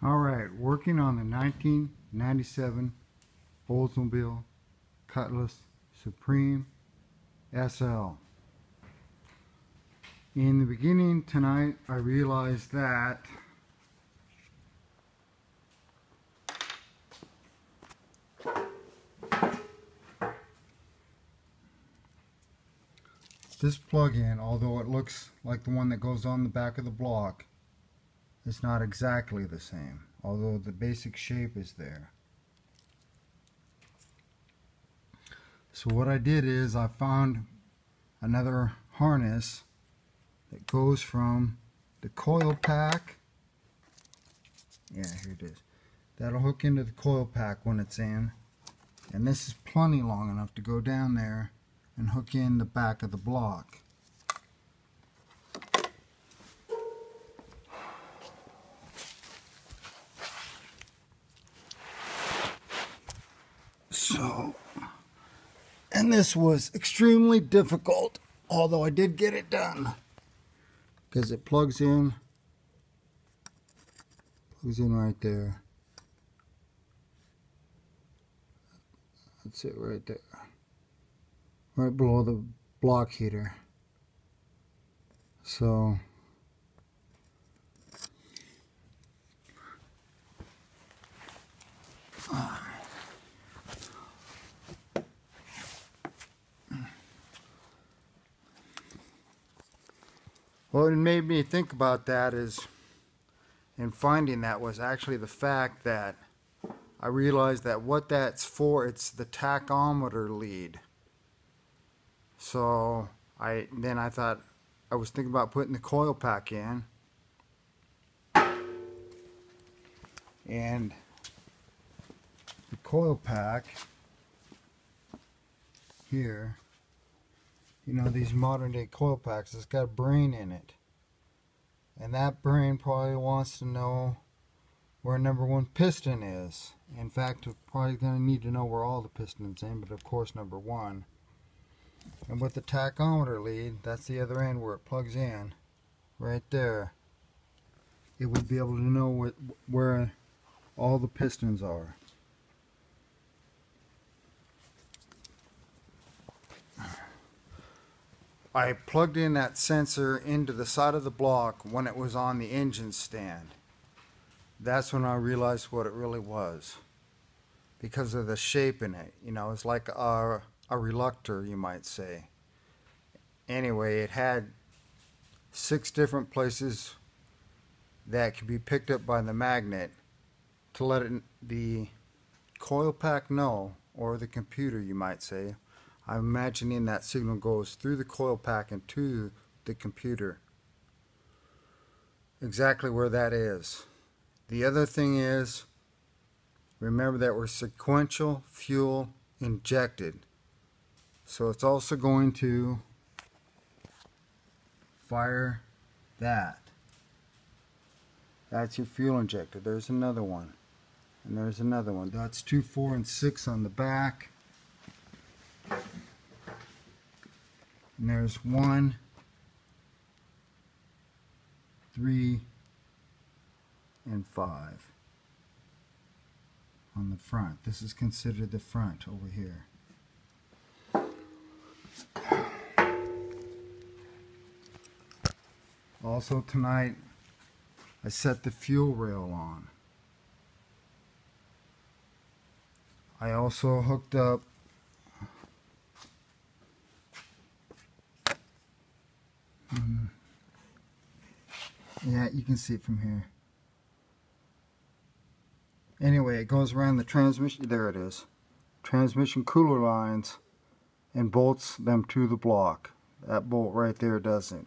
Alright, working on the 1997 Oldsmobile Cutlass Supreme SL. In the beginning tonight, I realized that this plug-in, although it looks like the one that goes on the back of the block, it's not exactly the same, although the basic shape is there. So what I did is I found another harness that goes from the coil pack. Yeah, here it is. That'll hook into the coil pack when it's in. And this is plenty long enough to go down there and hook in the back of the block. So, and this was extremely difficult, although I did get it done, because it plugs in right there. That's it right there, right below the block heater. So what made me think about that is, in finding that, was actually the fact that I realized that what that's for, it's the tachometer lead. So I thought, I was thinking about putting the coil pack in, and the coil pack here, you know, these modern day coil packs, it's got a brain in it, and that brain probably wants to know where number one piston is. In fact, we're probably going to need to know where all the pistons in, but of course number one. And with the tachometer lead, that's the other end where it plugs in, right there. It would be able to know where all the pistons are. I plugged in that sensor into the side of the block when it was on the engine stand. That's when I realized what it really was, because of the shape in it. You know, it's like a reluctor, you might say. Anyway, it had 6 different places that could be picked up by the magnet to let the coil pack know, or the computer, you might say. I'm imagining that signal goes through the coil pack and to the computer. Exactly where that is. The other thing is, remember that we're sequential fuel injected. So it's also going to fire that. That's your fuel injector. There's another one. And there's another one. That's 2, 4, and 6 on the back. And there's 1, 3, and 5 on the front. This is considered the front over here. Also tonight, I set the fuel rail on. I also hooked up yeah, you can see it from here. Anyway, it goes around the transmission, there it is, transmission cooler lines, and bolts them to the block. That bolt right there does it.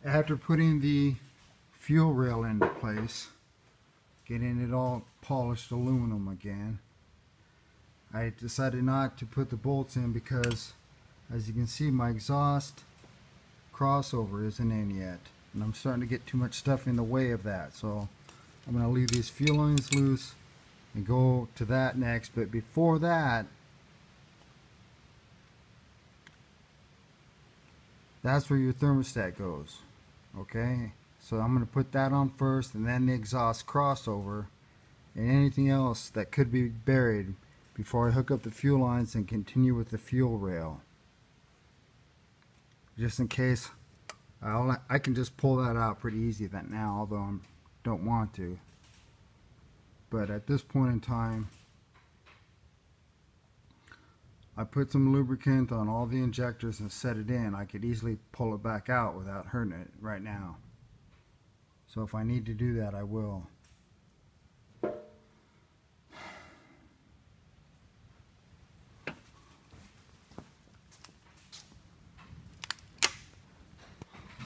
After putting the fuel rail into place, getting it all polished aluminum again, I decided not to put the bolts in because, as you can see, my exhaust crossover isn't in yet, and I'm starting to get too much stuff in the way of that. So I'm going to leave these fuel lines loose and go to that next. But before that, that's where your thermostat goes. Okay, so I'm going to put that on first, and then the exhaust crossover and anything else that could be buried before I hook up the fuel lines and continue with the fuel rail. Just in case, I can just pull that out pretty easy that now, although I don't want to. But at this point in time, I put some lubricant on all the injectors and set it in. I could easily pull it back out without hurting it right now. So if I need to do that, I will.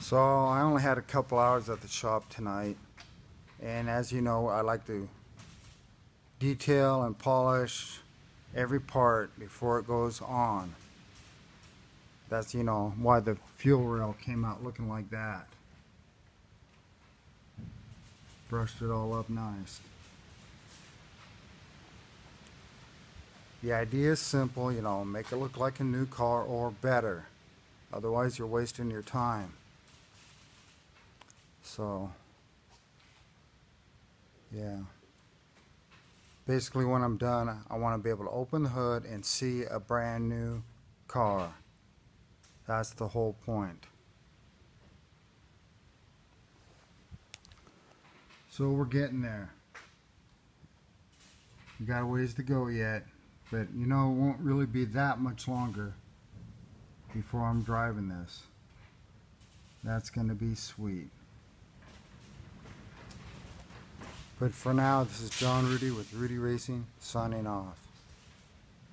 So I only had a couple hours at the shop tonight, and as you know, I like to detail and polish every part before it goes on. That's, you know, why the fuel rail came out looking like that. Brushed it all up nice. The idea is simple, you know, make it look like a new car or better. Otherwise you're wasting your time. So, yeah. Basically when I'm done, I want to be able to open the hood and see a brand new car. That's the whole point. So we're getting there. We got a ways to go yet, but you know, it won't really be that much longer before I'm driving this. That's going to be sweet. But for now, this is John Rudy with Rudy Racing, signing off.